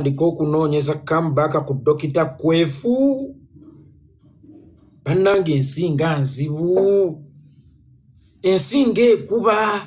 Ndiko kunoonyeza comeback ku Dokita Kwefu. Bannange ensinga nzibu. Ensinga ekuba.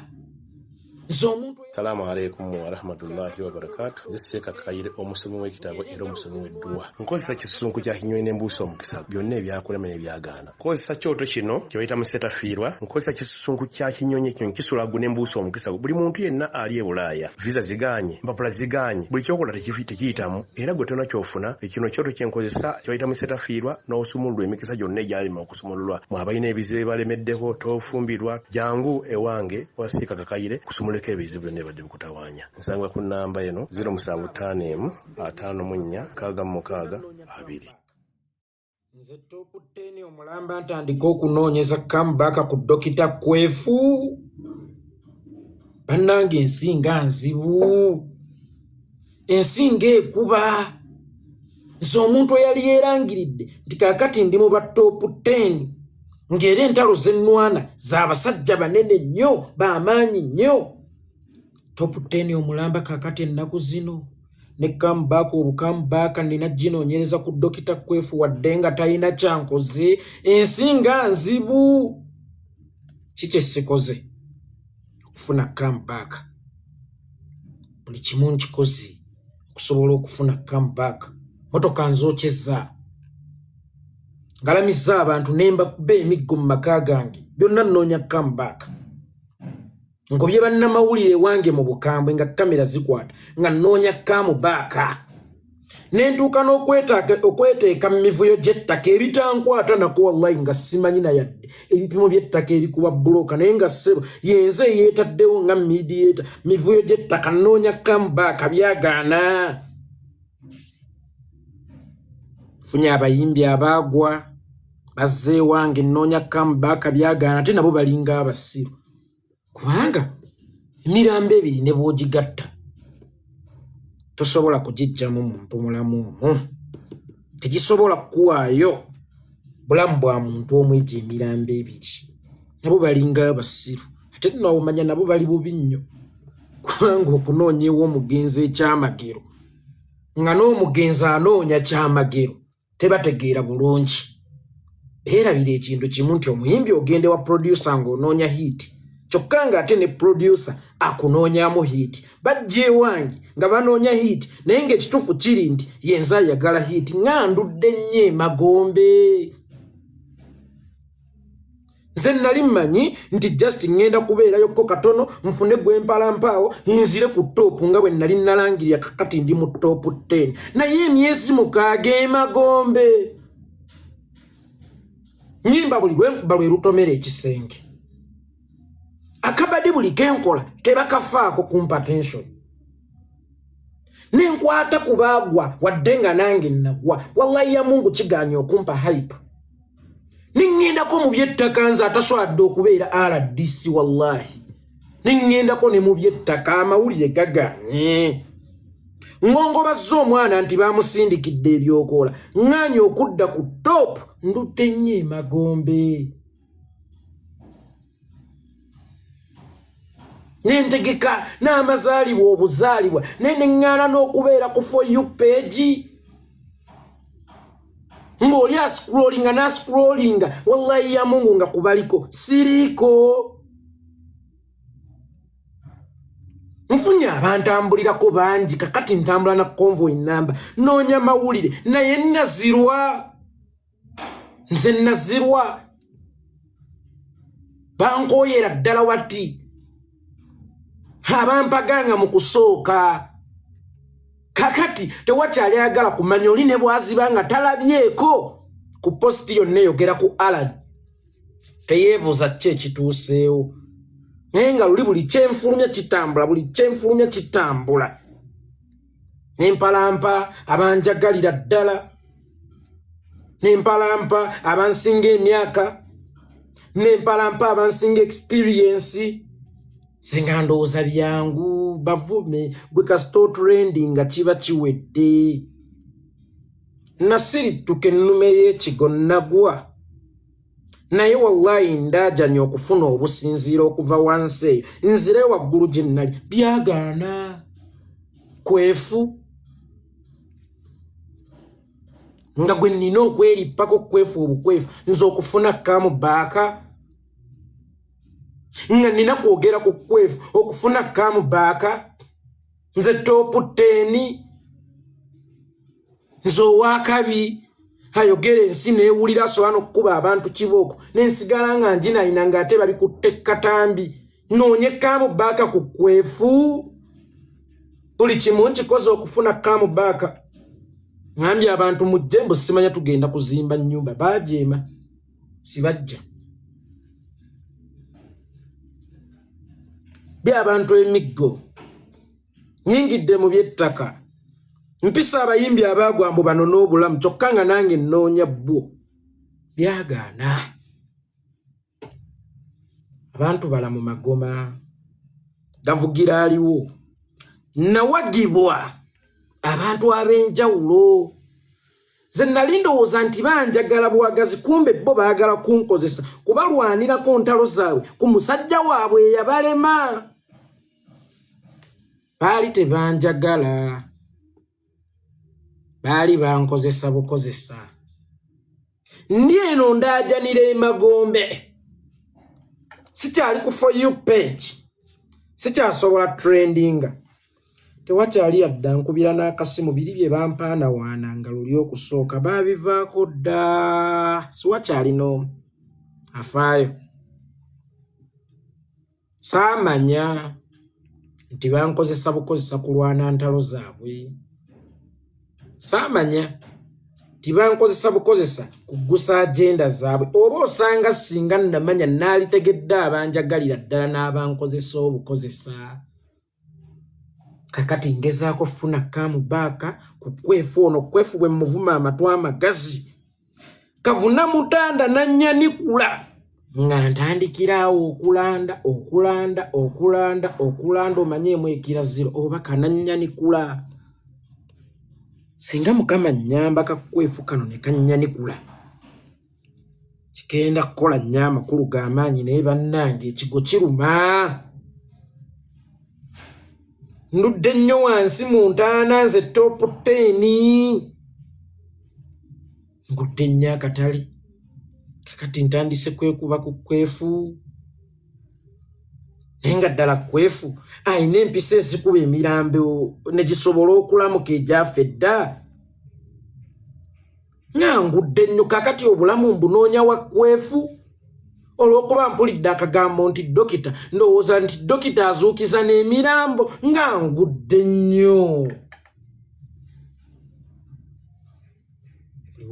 Z'omuntu. Salamu alaikum wa rahmatullahi wa barakatuh. Ziseka Kayire omusomi w'ekitabo era omusomi w'edduwa. Nkozesa kisunku kya kinyonyi n'embuusi omukisa byonna ebyakulema n'ebyagaana. Nkozesa kyoto kino kye bayita musetafiirwa. Nkozesa kisunku kya kinyonyi kino kisulagu n'embuusi omukisa. Buli muntu yenna ali e Bulaaya. Visa ziganye, mpapula ziganye. Buli kyokola tekiyitamu era gwe tonna kyofuna. Ekino kyoto kye nkozesa kye bayita musetafiirwa n'osumululwa emikisa gyonna egyalema okusumululwa. Mwabalina ebizibu balemeddeko tofumbirwa jangu ewange wasika Kayire kusumuleko ebizibu nebadde bukutawanya. Nsangwa ku namba eno 075 54 66 Nze Top 10 omulamba ntandika okunoonyeza comeback ku Dokita Kwefu. Bannange ensinga nzibu. Ensinga ekuba. Nze omuntu eyali yeerangiridde nti kaakati ndi mu ba Top 10 ng'era entalo z'ennwana z'abasajja banene nnyo b'amaanyi nnyo. Top 10 omulamba kakati ennaku zino ne comeback obucomeback nina ginoonyereza ku Dokita Kwefu wadde nga talina kyankoze. Ensinga nzibu. Kiki sikoze okufuna comeback? Buli kimu nkikoze okusobola okufuna comeback. Motoka nzookyezza, ngalamizza abantu nemba kuba emiggo mu maka gange, byonna nnoonya comeback. Ngobye bannamawulire wange mu bukambwe nga kamera zikwata nga nnoonya comeback. Nentuuka n'okweteeka mu mivuyo gy'ettaka ebitankwata nako wallahi nga simanyi na yadde ebipimo by'ettaka ebikuba bulooka naye nga ssebo yenze yeetaddewo nga mediator mivuyo gy'ettaka nnoonya comeback byagaana. Funye abayimbi abaagwa bazze wange nnoonya comeback byagaana ate nabo balinga abasiru. Kubanga emirambo ebiri ne bw'ogigatta tosobola kugijjamu muntu mulamu omwo. Tegisobola kuwaayo bulamu bwa muntu omu egyo emirambo ebiri. Nabo balinga abasiru ate nno omanya nabo bali bubi nnyo. Kubanga okunoonya ew'omugenzi ekyamagero nga n'omugenzi anoonya kyamagero tebategeera bulungi. Beerabira ekintu kimu nti omuyimbi ogende wa producer ng'onoonya hit kyokka nga ate ne producer akunoonyamu hit. Bajje wange nga banoonya hit naye ng'ekituufu kiri nti yenza ayagala hit nga ndudde nnyo emagombe. Nze nali mmanyi nti just ngenda kubeerayokko katono nfune gwempalampaawo nzire ku top nga bwe nali nalangirira kakati ndi mu top 10 naye emyezi mukaaga emagombe. Nyimba buli lwenkuba lwe lutomera ekisenge. Akabadi buli kenkola tebakafaako kumpa tension. Nenkwata kubaagwa wadde nga nange nagwa wallahi ya Mungu kigaanye okumpa hype. Ningendako mu byettaka nze ataswadde okubeera RDC wallahi. Ningendako ne mu byettaka amawulire gagaanye. Ngongobazza omwana nti bamusindikidde ebyokola nganye okudda ku top ndutte nnyo emagombe. Nentegeka n'amazaalibwa obuzaalibwa neneŋŋaana n'okubeera ku for you page ng'oli ascrollinga n'ascrollinga wallahi ya Mungu nga kubaliko siriiko. Nfunye abantambulirako bangi kakati ntambula na convoy namba noonya mawulire naye nazirwa. Nze nazirwa bankooyera ddala wati abampaganga mu kusooka. Kakati tewakyali ayagala kumanya oli ne bwaziba nga talabyeko ku posti yonna eyogera ku Alan teyeebuuza ki ekituuseewo naye nga luli buli kyenfulumya kitambula buli kyenfulumya kitambula. Nempalampa abanjagalira ddala, nempalampa abansinga emyaka, nempalampa abansinga experience. Singa ndowooza byangu bavume gwe kasito trending nga kiba kiwedde. Nasirituka ennume y'ekigo nagwa naye wallahi ndajanya okufuna obusinziiro okuva wansi nzire waggulu gye nnali byagaana. Kwefu nga gwe nnina okwerippako kwefu obukwefu nze okufuna kamu baaka nga nnina kwogera ku kwefu okufuna kamu baaka nze topu 10 nze owakabi ayogera ensi neewulira soano okukuba abantu kibooko nensigala nga njinalina ng'ate babikutte katambi noonye kamu baaka ku kwefu buli kimu nkikoze okufuna kamu baaka ngambye abantu mujje mbu simanya tugenda kuzimba nnyumba bajeema sibajja by'abantu emiggo nyingidde mu by'ettaka mpisa abayimbi abaagwa mbu bano n'obulamu kyokka nga nange nnoonya bbo byagaana abantu bala mu magoma gavugira aliwo nawagibwa abantu ab'enjawulo ze nali ndowooza nti banjagala bwagazi kumbe bo baagala kunkozesa kubalwanirako ntalo zaabwe ku musajja waabwe eyabalema baali tebanjagala baali bankozesa bukozesa ndi eno ndaajanira emagombe sikyali ku for you page sikyasobola trendinga tewakyali yadda nkubira n'akasimu biri bye bampaana waana nga luli okusooka baabivaako dda siwakyali n'omu afaayo saamanya nti bankozesa bukozesa kulwana ntalo zaabwe saamanya nti bankozesa bukozesa kuggusa agenda zaabwe oba osanga singa namanya naalitegedde abanjagalira ddala n'abankozesa obukozesa kakati ngezaako funa kamu baaka ku kwefu ono kwefu bwe muvuma amatw amagazi kavuna mutanda nanyanikula nga ntandikiraawo okulanda omanyeemu ekiraziro oba kananyanikula singa mukama nnyamba kakwefu kano ne kanyanikula kigenda kukola nnyo amakulu g'amaanyi naye bannange ekigo kiruma ndudde nnyo wansi mu ntaana nze topu 10 ngudde nnyo akatali kakati ntandise kwekuba ku kwefu naye nga ddala kwefu ayina empisa ezikuba emirambe ne gisobola okulamuka egyaffe dda nga ngudde nnyo kakati obulamu mbunoonya wa kwefu olw'okuba mpulidde akagambo nti dokita ndowooza nti dokita azuukiza n'emirambo nga ngudde nnyo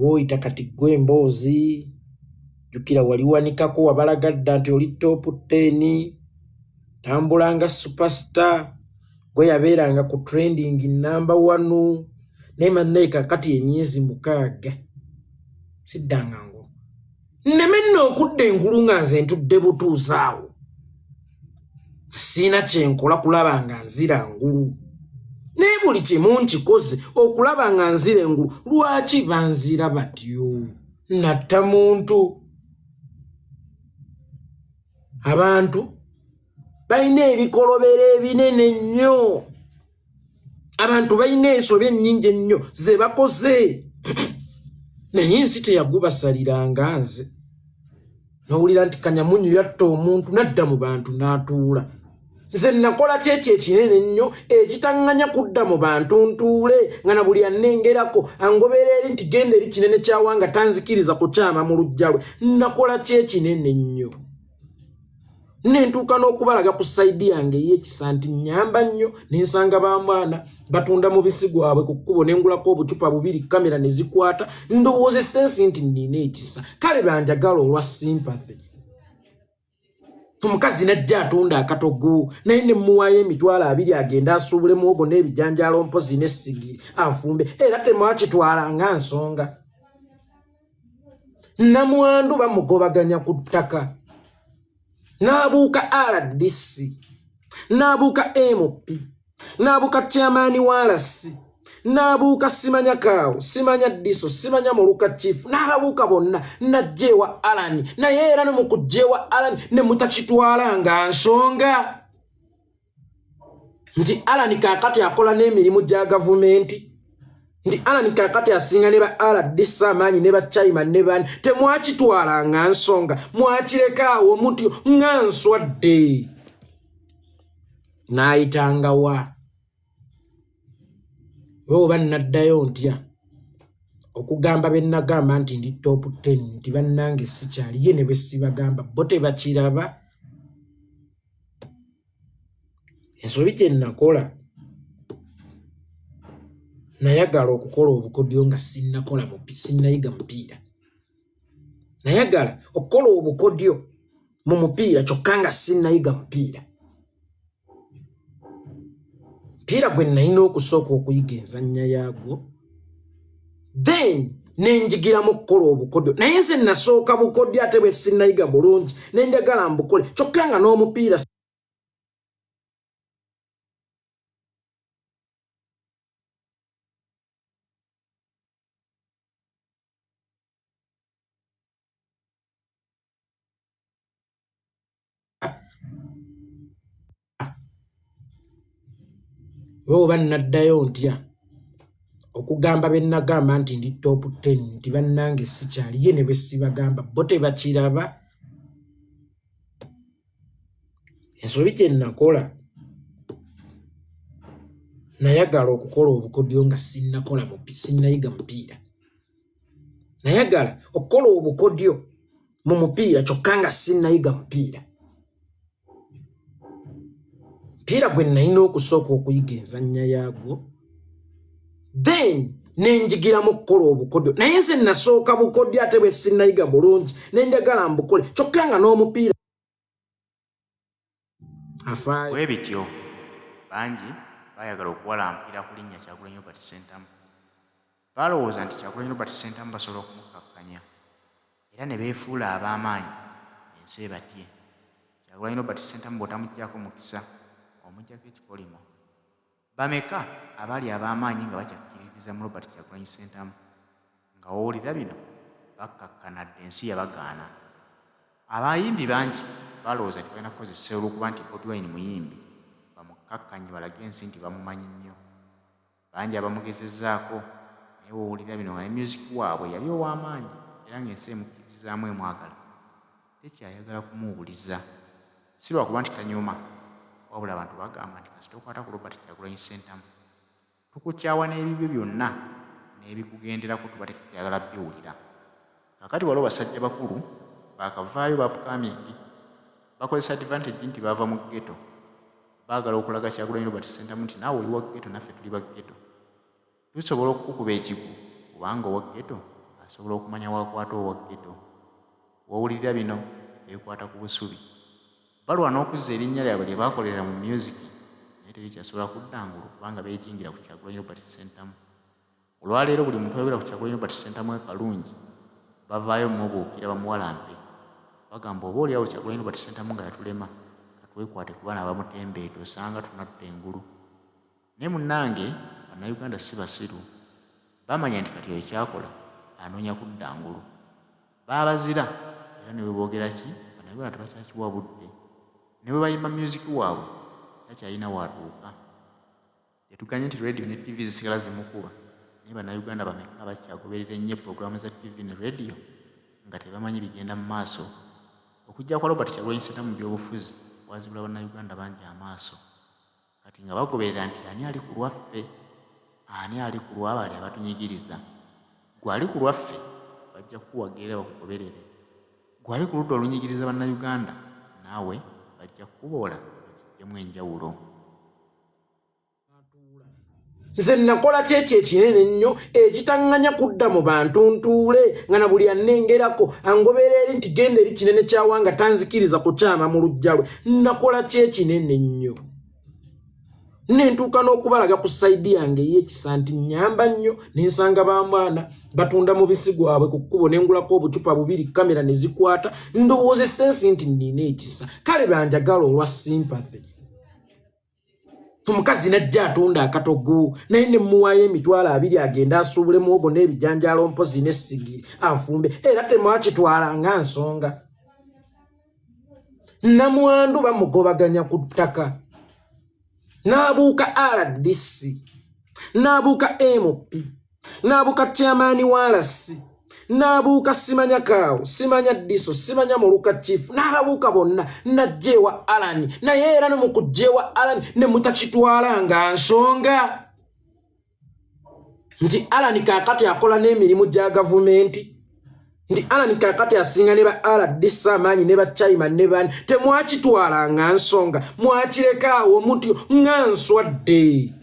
oyita kati gwe emboozi jjukira wali wanikako wabalagadda nti oli topu 10 tambulanga superstar gwe yabeeranga ku trending number 1 naye mannaye kakati emyezi 6 siddanga ngo nneme nno okudda engulu nga nze ntudde butuuzaawo siina kyenkola kulaba nga nzira ngulu naye buli kimu nkikoze okulaba nga nzira engulu lwaki banzira batyo natta muntu abantu balina ebikolobero ebinene nnyo abantu balina ensobi ennyingi ennyo ze bakoze naye ensi teyagubasaliranga nze nowulira nti kanyamunyu yatta omuntu nadda mu bantu n'atuula nze nakola kyekyo ekinene nnyo ekitaŋŋanya kudda mu bantu ntuule nga na buli annengerako angoberera eri nti genda eri kinene kyawanga tanzikiriza kukyama mu lujja lwe nakola kyekinene nnyo nentuuka n'okubalaga ku sayidi yange ey'ekisa nti nnyamba nnyo nensanga bamwana batunda mubisi gwabwe ku kkubo nengulako obucupa 2 kamera ne zikwata ndowooza essensi nti nnina ekisa kale banjagala olwa sympathy omukazi najja atunda akatogo naye ne muwaayo emitwalo 2 agenda asuubule muwogo n'ebijanjaalo mpozi n'essigiri afumbe era temwakitwala nga nsonga namwandu bamugobaganya ku ttaka n'abuuka RDC n'abuuka MP n'abuuka chairman wa RC n'abuuka simanya kaawo simanya diso simanya muluka chief n'ababuuka bonna najjeewa Alani naye era ne mu kujjeewa Alani ne mutakitwala nga nsonga nti Alani kaakati akola n'emirimu gya gavumenti Ndi Alan kakati asinga ne ba RDC amanyi ne ba Chaima ne bani temwakitwala nga nsonga mwakirekaawo mutyo nga nswadde naayitangawa oba naddayo ntya okugamba bennagamba nti ndi top 10 nti bannange sikyali ye ne bwe sibagamba bo tebakiraba ensobi gye nakola nayagala okukola obukodyo nga sinnayiga mupiira nayagala okukola obukodyo mu mupiira kyokka nga sinnayiga mupiira mupiira gwe nalina okusooka okuyiga enzannya yaagwo then nenjigiramu okukola obukodyo naye nze nasooka bukodyo ate bwe sinnayiga bulungi nenjagala mbukole kyokka nga n'omupiira oba naddayo ntya okugamba bennagamba nti ndi top 10 nti bannange sikyali ye ne bwe sibagamba bo tebakiraba ensobi gye nakola nayagala okukola obukodyo nga sinnayiga mupiira nayagala okukola obukodyo mu mupiira kyokka nga sinnayiga mupiira mupiira gwe nalina okusooka okuyiga enzannya yaagwo then nenjigiramu okukola obukodyo naye nze nasooka bukodyo ate bwe sinnayiga bulungi nenjagala mbukole kyokka nga n'omupiira afaayo bwe bityo bangi baayagala okuwalampira ku linnya Kyagulanyi Robert Ssentamu balowooza nti Kyagulanyi Robert Ssentamu basobola okumukakkanya era ne beefuula ab'amaanyi ensi ebatye Kyagulanyi Robert Ssentamu bw'otamuggyako mukisa omuggyako ekikolimo bameka abaali ab'amaanyi nga bakyakkiririza mu Robert Kyagulanyi Ssentamu nga wowulira bino bakkakkanadde ensi yabagaana abayimbi bangi balowooza nti balina kukozesa olw'okuba nti Bobi Wine muyimbi bamukkakkanye balage ensi nti bamumanyi nnyo bangi abamugezezzaako naye wowulira bino nga ne music waabwe yali ow'amaanyi era ng'ensi emukkirizaamu emwagala tekyayagala kumuwuliza si lwakuba nti tanyuma wabula abantu bagamba nti kasita okwata ku Robert Kyagulanyi Ssentamu tukukyawa n'ebibyo byonna n'ebikugenderako tuba tetukyagala biwulira kakati waliwo basajja bakulu bakavaayo bapukamingi bakozesa advantage nti bava mu ghetto baagala okulaga Kyagulanyi Robert Ssentamu nti naawe oli wa ghetto naffe tuli ba ghetto tusobola okukukuba ekigu kubanga owa ghetto asobola okumanya waakwata owa ghetto wowulira bino beekwata ku busubi balwana okuzza erinnya lyabwe lye baakolera mu music naye terikyasobola kuddangulu kubanga beejingira ku Kyagulanyi Robert Ssentamu olwaleero buli muntu ayogera ku Kyagulanyi Robert Ssentamu ekalungi bavaayo mubuukira bamuwalampe bagamba oba oliawo Kyagulanyi Robert Ssentamu nga yatulema katwekwate ku baana abamutembeete osanga tunatta engulu naye munnange bannayuganda si basiru bamanya nti kati oyo kyakola anoonya kudda ngulu baabazira era ne bwe boogera ki bannayuganda tebakyakiwa budde ne bwe bayimba music waabwe takyalina waatuuka yatuganye nti radio ne TV zisigala zimukuba naye bannayuganda bameka bakyagoberera ennyo puroguramu za TV ne radio nga tebamanyi bigenda mu maaso okujja kwa Robert Kyagulanyi Ssentamu mu byobufuzi wazibula bannayuganda bangi amaaso kati nga bagoberera nti ani ali ku lwaffe ani ali ku lwabali abatunyigiriza gwali ku lwaffe bajja kukuwagerera bakugoberere gwali ku ludda olunyigiriza bannayuganda naawe bajja kukuboola bakijjemu enjawulo nze nakola kyekyo ekinene nnyo ekitaŋŋanya kudda mu bantu ntuule nga na buli annengerako angoberera eri nti genda eri kinene kyawanga tanzikiriza kukyama mu lujja lwe nakola kyekinene nnyo nentuuka n'okubalaga ku sayidi yange ey'ekisa nti nnyamba nnyo nensanga bamwana batunda mubisi gwabwe ku kkubo nengulako obucupa bubiri kamera ne zikwata ndowooza essensi nti nnina ekisa kale banjagala olwa sympathy omukazi najja atunda akatogo naye ne muwaayo emitwalo 2 agenda asuubule muwogo n'ebijanjaalo mpozi n'essigiri afumbe era temwakitwala nga nsonga namwandu bamugobaganya ku ttaka n'abuuka RDC n'abuuka MP Nabuka chairman walasi. Nabuka simanya kawo, simanya diso, simanya muluka chief. Nabuka bonna, na jewa alani. Na yera no mukujewa alani, ne mutachitwala nga nsonga. Nti alani kakati akola n'emirimu gya gavumenti. Nti alani kakati asinga ne ba RDC amanyi ne ba Chima ne bani. Temwakitwala nga nsonga. Mwakireka omuntu nga nswadde.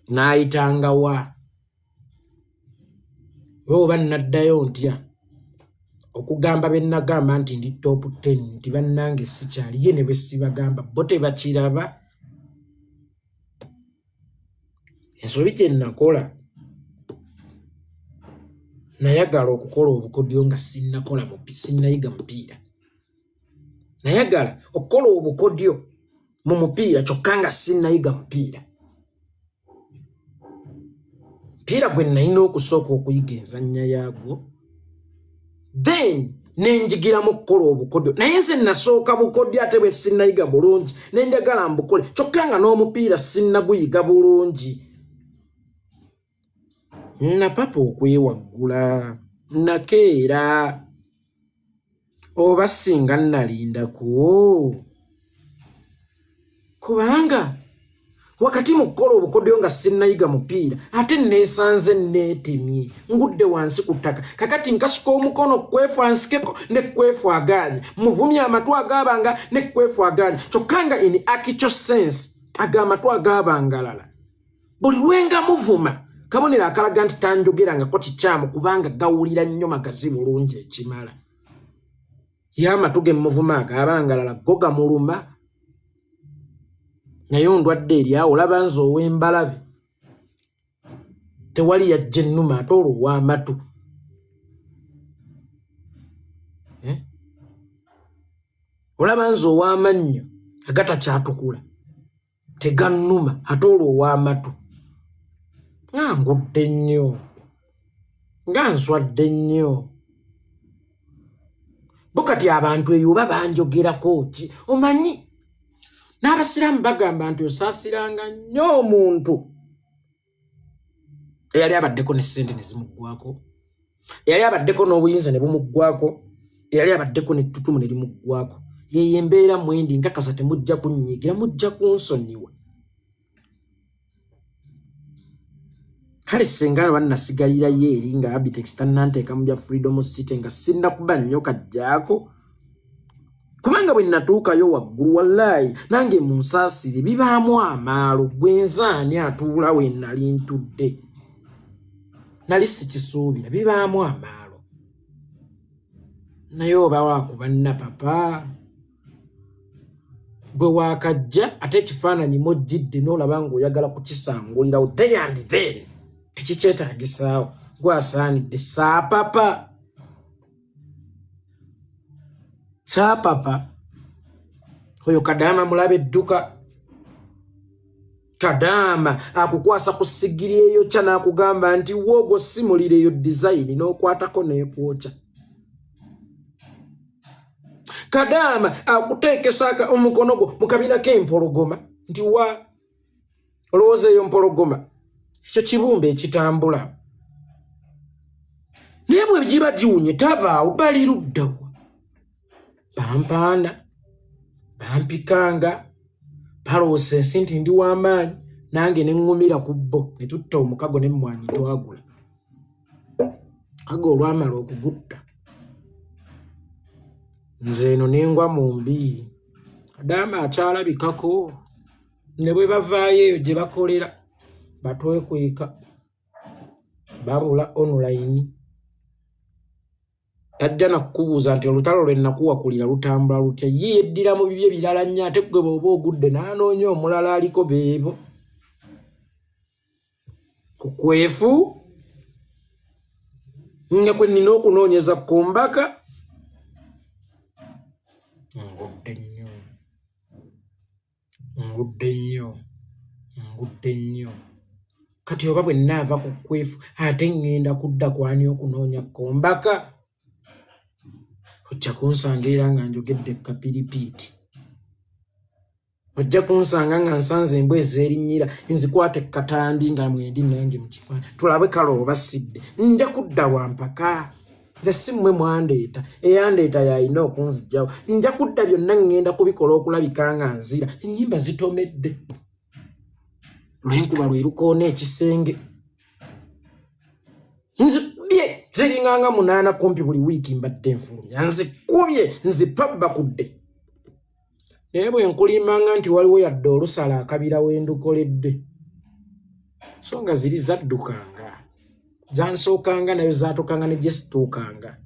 Naayitanga wa. Oba naddayo ntya. Okugamba bennagamba nti ndi top 10 nti bannange sikyali ye ne bwe sibagamba bo tebakiraba. Ensobi gye nakola nayagala okukola obukodyo nga sinnayiga mupiira. Nayagala okukola obukodyo mu mupiira kyokka nga sinnayiga mupiira. Mupiira gwe nalina okusooka okuyiga enzannya yaagwo, then nenjigiramu okukola obukodyo. Naye nze nasooka bukodyo ate bwe sinnayiga bulungi nenjagala mbukole kyokka nga n'omupiira sinnaguyiga bulungi. Napapa okwewaggula, nakeera, oba singa nalindako. Kubanga wakati mu kukola obukodyo nga sinnayiga mupiira ate neesanze neetemye ngudde wansi ku ttaka. Kakati nkasuka omukono kwefansikeko ne kwefwaganya, muvumya amatu agabanga ne kwefwaganya, kyokka nga in actual sense ag'amatu agabangalala buli lwenga muvuma kabonera akalaga nti tanjogerangako kikyamu kubanga gawulira nnyo magazi bulungi ekimala. Ye amatu ge muvuma agabangalala go gamuluma. Naye ondwadde eri awo olaba nze ow'embalabe tewali yajja ennuma ate olwo ow'amatu. Olaba nze ow'amannyo agatakyatuukula tegannuma ate olwo ow'amatu. Nga ngudde nnyo, nga nswadde nnyo. Bukati abantu eyo oba banjogerako ki? Omanyi n'abasiraamu bagamba nti osaasiranga nnyo omuntu eyali abaddeko ne ssente ne zimuggwako, eyali abaddeko n'obuyinza ne bumuggwako, eyali abaddeko n'ettutumu ne limuggwako. Yeyo embeera mwendi nkakasa temujja kunnyigira, mujja kunsonyiwa. Kale senga bannasigalira ye eri nga Abitex tannanteeka mu bya Freedom City nga sinnakuba nnyo kajjaako. Kubanga bwe natuukayo waggulu wallahi nange mu nsaasire bibaamu amaalo gwenzaani atuula we nali ntudde. Nali sikisuubira bibaamu amaalo. Naye oba waakuba Napapa gwe waakajja ate ekifaananyi mojjidde n'olaba ng'oyagala kukisangulirawo there and then tekikyetaagisaawo gwasaanidde Saapapa. Saapapa oyo Kadaama mulaba edduka. Kadaama akukwasa ku sigiri eyo kya n'akugamba nti woogo simulire eyo design n'okwatako n'ekwokya. Kadaama akuteekesa omukono gwo mu kabina k'empologoma nti wa olowooza eyo mpologoma ekyo kibumba ekitambula. Naye bwe giba giwunye tabaawo bali luddawa. Bampaana, bampikanga, balowooza ensi nti ndi w'amaanyi nange ne ŋŋumira ku bo ne tutta omukago n'emmwanyi twagula. Kago olwamala okugutta nze eno n'engwa mu mbi. Kadaama akyalabikako ne bwe bavaayo eyo gye bakolera batwekweka babula online. Tajja nakubuuza nti olutalo lwe nakuwakulira lutambula lutya, ye yeddira mu bibye birala nnyo ate gwe bw'oba ogudde n'anoonya omulala aliko beebo. Kukwefu nga kwe nnina okunoonyeza kumbaka. Ngudde nnyo. Kati oba bwe nnaava ku kwefu ate ŋŋenda kudda kwani okunoonya kumbaka. Ojja kunsanga era nga njogedde kapiripiiti. ojja kunsanga nga nsanze embwa ez'erinnyira nzikwate katambi nga mwendi nange mu kifaananyi tulabe kale oba sidde nja kudda wampaka nze si mmwe mwandeeta eyandeeta yalina okunzijjawo nja kudda byonna ŋŋenda kubikola okulabika nga nzira ennyimba zitomedde lwenkuba lwe lukoona ekisenge nzikubye ziringanga 8 kumpi buli wiiki mbadde nfulumya nzikubye nzipabba kudde naye bwe nkulimbanga nti waliwo yadde olusala akabira wendukoledde so nga ziri zaddukanga zansookanga nayo zaatokanga ne gye situukanga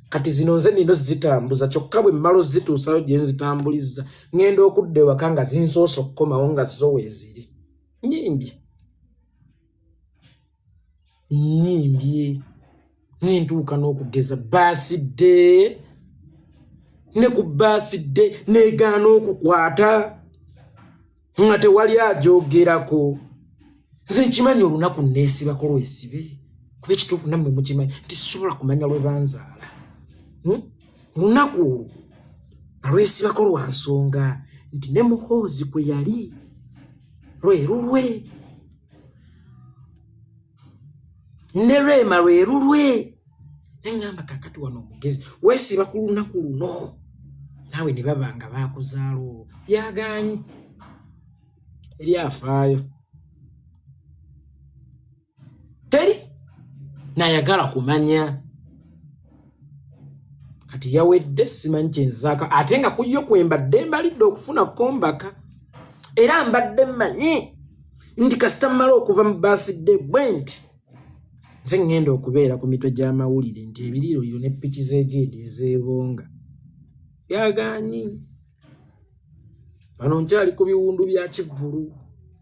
kati zino nze nino zitambuza kyokka bwe mmalo zituusayo gye nzitambuliza ŋŋenda okudda ewaka nga zinsoose okukomawo nga zo weeziri nyimbye nentuuka n'okugeza baasidde ne ku baasidde neegaana okukwata nga tewali ajogerako nze nkimanyi olunaku neesibako lwesibe kuba ekituufu nammwe mukimanyi nti sisobola kumanya lwe banzaala olunaku alwesibako lwa nsonga nti ne muhoozi kwe yali lwerulwe ne Rema lwerulwe neŋŋamba kakati wano omugezi weesiba ku lunaku luno naawe ne babanga baakuzaala olwo byagaanyi eri afaayo teri nayagala kumanya kati yawedde simanyi kyenzaako ate nga kuyo kwembadde mbalidde okufuna kombaka era mbadde mmanyi nti kasita mmala okuva mu baasidde bwenti nze ŋŋenda okubeera ku mitwe gy'amawulire nti ebiriiroliro ne piki z'ejeedi ezeebonga byagaanyi bano nkyali ku biwundu bya Kivvulu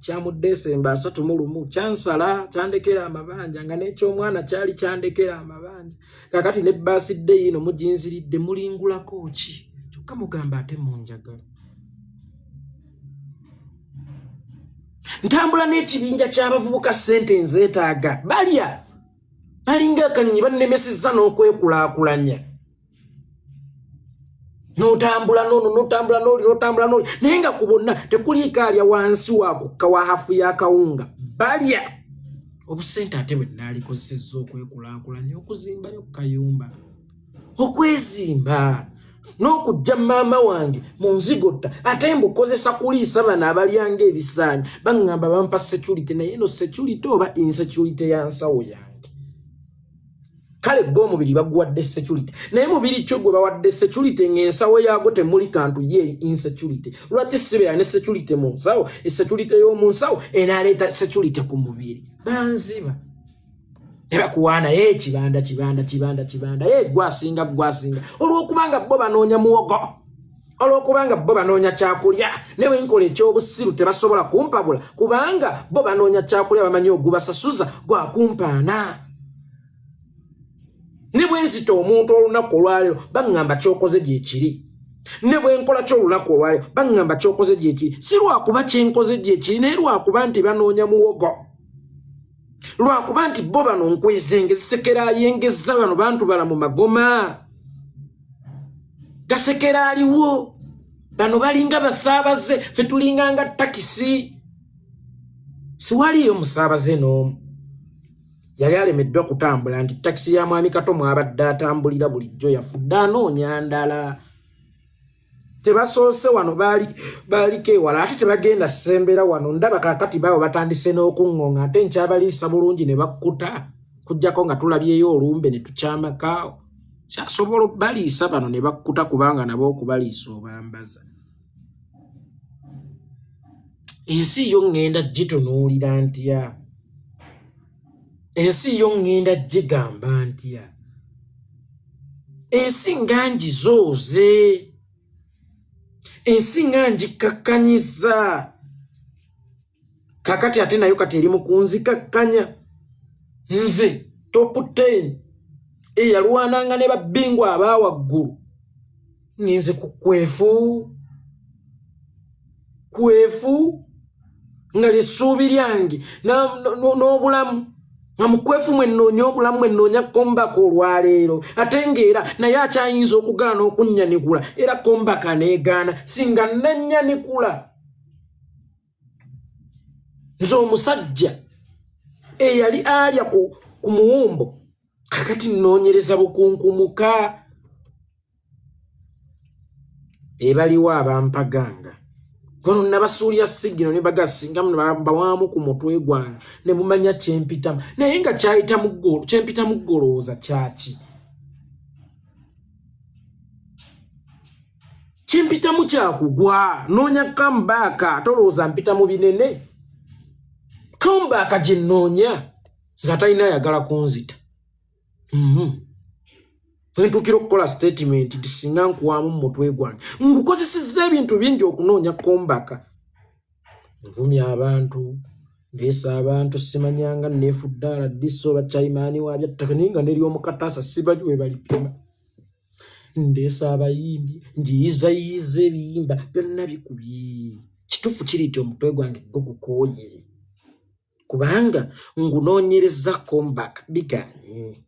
kya mu Desemba 31 kyansala kyandekera amabanja nga n'ekyomwana kyali kyandekera amabanja kakati ne baasidde yino muginziridde mulingulako ki kyokka mugamba ate munjagala ntambula n'ekibinja ky'abavubuka ssente nzeetaaga balya balinga akanyonyi bannemesezza n'okwekulaakulanya n'otambula n'ono n'otambula n'oli n'otambula n'oli naye nga ku bonna tekuliiko alya wansi wakukka wa hafu y'akawunga balya obusente ate bwe nnaalikozesezza okwekulaakulanya okuzimbayo ku kayumba okwezimba n'okujja maama wange mu nzigotta ate mbukozesa kuliisa bano abalyanga ebisaanyi baŋŋamba bampa security naye eno security oba insecurity ya nsawo yange kale gw'omubiri baguwadde security naye mubiri kyo gwe bawadde security ng'ensawo yaago temuli kantu ye insecurity lwaki sibeera ne security mu nsawo esecurity y'omu nsawo enaaleeta security ku mubiri banziba ne bakuwaana ye kibanda ye gwasinga olw'okubanga bo banoonya muwogo olw'okubanga bo banoonya kyakulya ne bwe nkola ekyobusiru tebasobola kumpabula kubanga bo banoonya kyakulya bamanyi ogubasasuza gwakumpaana ne bwe nzita omuntu olunaku olwaleero baŋŋamba kyokoze gyekiri ne bwe nkola ky'olunaku olwaleero baŋŋamba kyokoze gyekiri si lwakuba kyenkoze gyekiri naye lwakuba nti banoonya muwogo lwakuba nti bo bano nkwezenge zisekera ayengezza bano bantu bala mu magoma gasekera aliwo bano balinga basaabaze fe tulinganga takisi siwaliyo musaabaze n'omu yali alemeddwa kutambula nti takisi ya mwami Kato mwabadde atambulira bulijjo yafudde anoonya ndala tebasoose wano baaliko ewala ate tebagenda sembera wano ndaba kakati baabo batandise n'okuŋŋonga ate nkyabaliisa bulungi ne bakkuta kujjako nga tulabyeyo olumbe ne tukyamakaawo kyasobola baliisa bano ne bakkuta kubanga nabo okubaliisa obambaza ensi yo ŋŋenda gitunuulira ntya ensi yo ŋŋenda gigamba ntya ensi nga ngizooze ensi nga ngikakkanyiza kakati ate nayo kati eri mu kunzikakkanya nze topu 10 eyalwananga ne babbingwa abaawaggulu ngenze ku kwefu nga lyessuubi lyange n'obulamu nga mukwefu mwe nnoonya obulamu mwe nnoonya kombaka olwaleero ate ng'era naye akyayinza okugaana okunnyanikula era kombaka neegaana singa nannyanikula nze omusajja eyali alya ku muwumbo kakati nnoonyereza bukunkumuka. Ebaliwo abampaganga gono nabasuulya sigino ne bagasinga bawaamu ku mutwe gwange ne mumanya kyempitamu naye nga kyempita mu ggolooza kyaki kyempitamu kyakugwa noonya kambaaka tolowooza mpita mu binene kambaaka gye nnoonya zatalina ayagala kunzita ntuukira okukola statement nti singa nkuwaamu mu mutwe gwange ngukozesezza ebintu bingi okunoonya kombaka nvumya abantu ndeesa abantu simanyanga neefudde aladiso bakyayimaani wabyattaka naye nga neryomukataasa sibaji we balipima ndeesa abayimbi njiyizayiza ebiyimba byonna bikubye kituufu kiri nti omutwe gwange gwo gukooye kubanga ngunoonyereza kombaka biganye